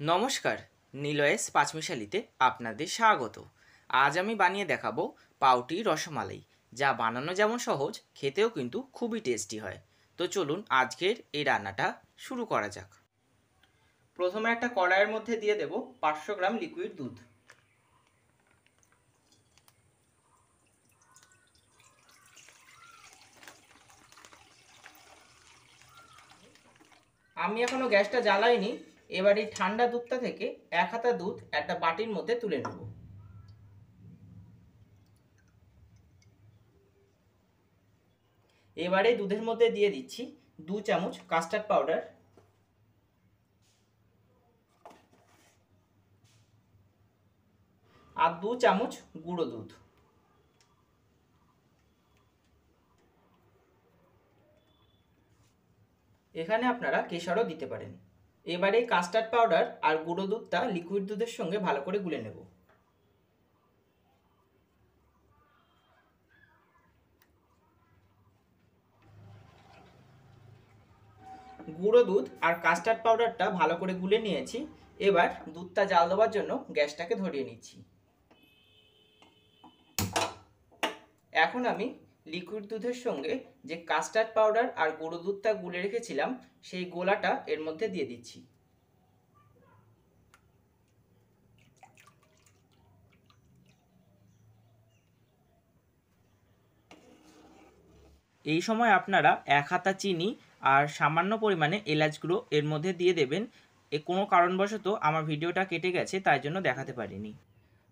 নমস্কার, নিলয়েস পাঁচমিশালিতে আপনাদের স্বাগত। আজ আমি বানিয়ে দেখাবো পাউটি রসমালাই, যা বানানো যেমন সহজ, খেতেও কিন্তু খুবই টেস্টি হয়। তো চলুন আজকের এই রান্নাটা শুরু করা যাক। প্রথমে একটা কড়াইয়ের মধ্যে দিয়ে দেব 500 গ্রাম লিকুইড দুধ। আমি এখনো গ্যাসটা জ্বালাইনি। এবার এই ঠান্ডা দুধটা থেকে 1 হাতা দুধ একটা বাটির মধ্যে তুলে নেব। এবারে দুধের মধ্যে দিয়ে দিচ্ছি 2 চামচ কাস্টার্ড পাউডার আর 2 চামচ গুঁড়ো দুধ। এখানে আপনারা কেশরও দিতে পারেন। এবারে কাস্টার্ড পাউডার আর গুঁড়ো দুধটা লিকুইড দুধের সঙ্গে ভালো করে গুলে নেব। গুঁড়ো দুধ আর কাস্টার্ড পাউডারটা ভালো করে গুলে নিয়েছি। এবার দুধটা জাল দেওয়ার জন্য গ্যাসটাকে ধরিয়ে নিচ্ছি। এখন আমি লিকুইড দুধের সঙ্গে যে কাস্টার্ড পাউডার আর গুঁড়ো দুধটা গুলে রেখেছিলাম সেই গোলাটা এর মধ্যে দিয়ে দিচ্ছি। এই সময় আপনারা 1 হাতা চিনি আর সামান্য পরিমাণে এলাচ গুঁড়ো এর মধ্যে দিয়ে দেবেন। কোনো কারণবশত আমার ভিডিওটা কেটে গেছে, তাই জন্য দেখাতে পারিনি।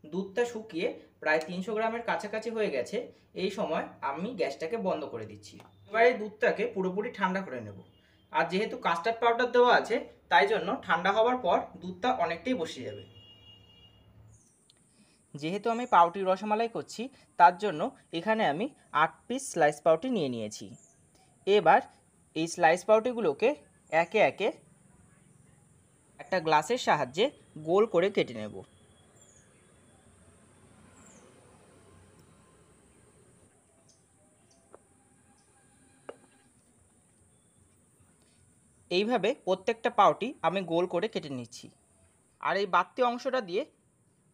দুধটা শুকিয়ে প্রায় 300 গ্রামের কাছাকাছি হয়ে গেছে। এই সময় আমি গ্যাসটাকে বন্ধ করে দিচ্ছি। এবারে দুধটাকে পুরোপুরি ঠান্ডা করে নেব। আর যেহেতু কাস্টার্ড পাউডার দেওয়া আছে, তাই জন্য ঠান্ডা হওয়ার পর দুধটা অনেকটাই বসে যাবে। যেহেতু আমি পাউটি রসমালাই করছি, তার জন্য এখানে আমি 8 পিস স্লাইস পাউটি নিয়ে নিয়েছি। এবার এই স্লাইস পাউটিগুলোকে একে একে একটা গ্লাসের সাহায্যে গোল করে কেটে নেব। এইভাবে প্রত্যেকটা পাউটি আমি গোল করে কেটে নিচ্ছি। আর এই বাড়তি অংশটা দিয়ে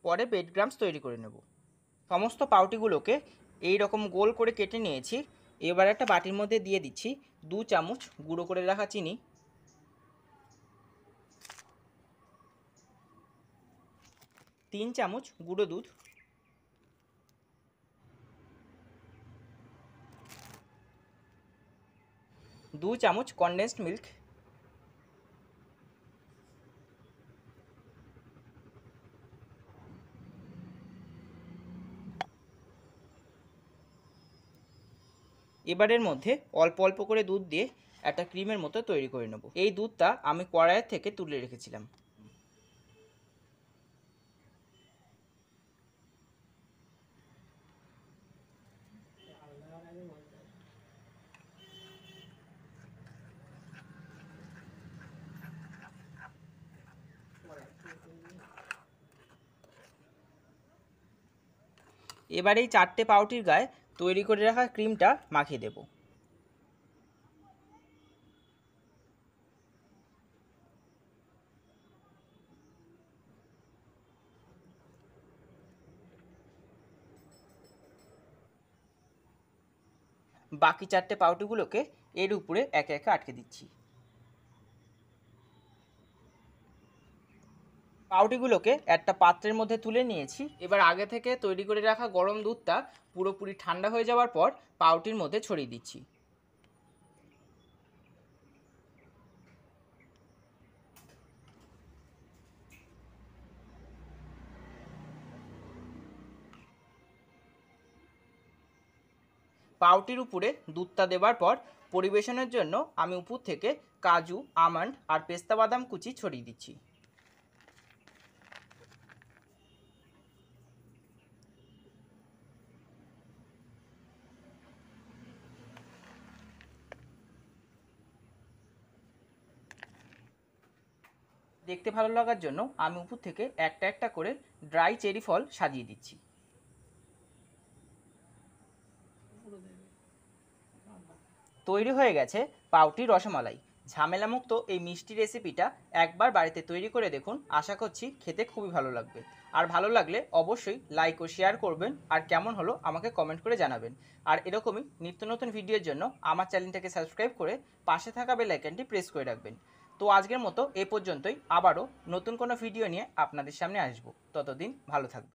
পরে ব্রেড ক্রাম্বস তৈরি করে নেব। সমস্ত পাউটিগুলোকে এই রকম গোল করে কেটে নিয়েছি। এবার একটা বাটির মধ্যে দিয়ে দিচ্ছি 2 চামচ গুঁড়ো করে রাখা চিনি, 3 চামচ গুঁড়ো দুধ, 2 চামচ কনডেন্সড মিল্ক, এবারের মধ্যে অল্প অল্প করে দুধ দিয়ে একটা ক্রিমের মতো তৈরি করে নেব। এই দুধটা আমি কড়াইয়ের থেকে তুলে রেখেছিলাম। এবার এই 4টে পাউটির গায়ে তৈরি করে রাখা ক্রিমটা মাখিয়ে দেব। বাকি 4টে পাউটিগুলোকে এর উপরে একে একে আটকে দিচ্ছি। পাউটিগুলোকে একটা পাত্রের মধ্যে তুলে নিয়েছি। এবার আগে থেকে তৈরি করে রাখা গরম দুধটা পুরোপুরি ঠান্ডা হয়ে যাওয়ার পর পাউটির মধ্যে ছড়িয়ে দিচ্ছি। পাউটির উপরে দুধটা দেওয়ার পর পরিবেশনের জন্য আমি উপর থেকে কাজু, আমন্ড আর পেস্তা বাদাম কুচি ছড়িয়ে দিচ্ছি। দেখতে ভালো লাগার জন্য আমি উপর থেকে একটা একটা করে ড্রাই চেরি ফল সাজিয়ে দিচ্ছি। তৈরি হয়ে গেছে পাউটি রসমালাই, ঝামেলামুক্ত এই মিষ্টি রেসিপিটা একবার বাড়িতে তৈরি করে দেখুন, আশা করছি খেতে খুবই ভালো লাগবে। আর ভালো লাগলে অবশ্যই লাইক ও শেয়ার করবেন, আর কেমন হলো আমাকে কমেন্ট করে জানাবেন। আর এরকমই নিত্য নতুন ভিডিওর জন্য আমার চ্যানেলটাকে সাবস্ক্রাইব করে পাশে থাকা বেল আইকনটি প্রেস করে রাখবেন। তো আজকের মতো এ পর্যন্তই, আবারও নতুন কোনো ভিডিও নিয়ে আপনাদের সামনে আসবো। ততদিন ভালো থাকবেন।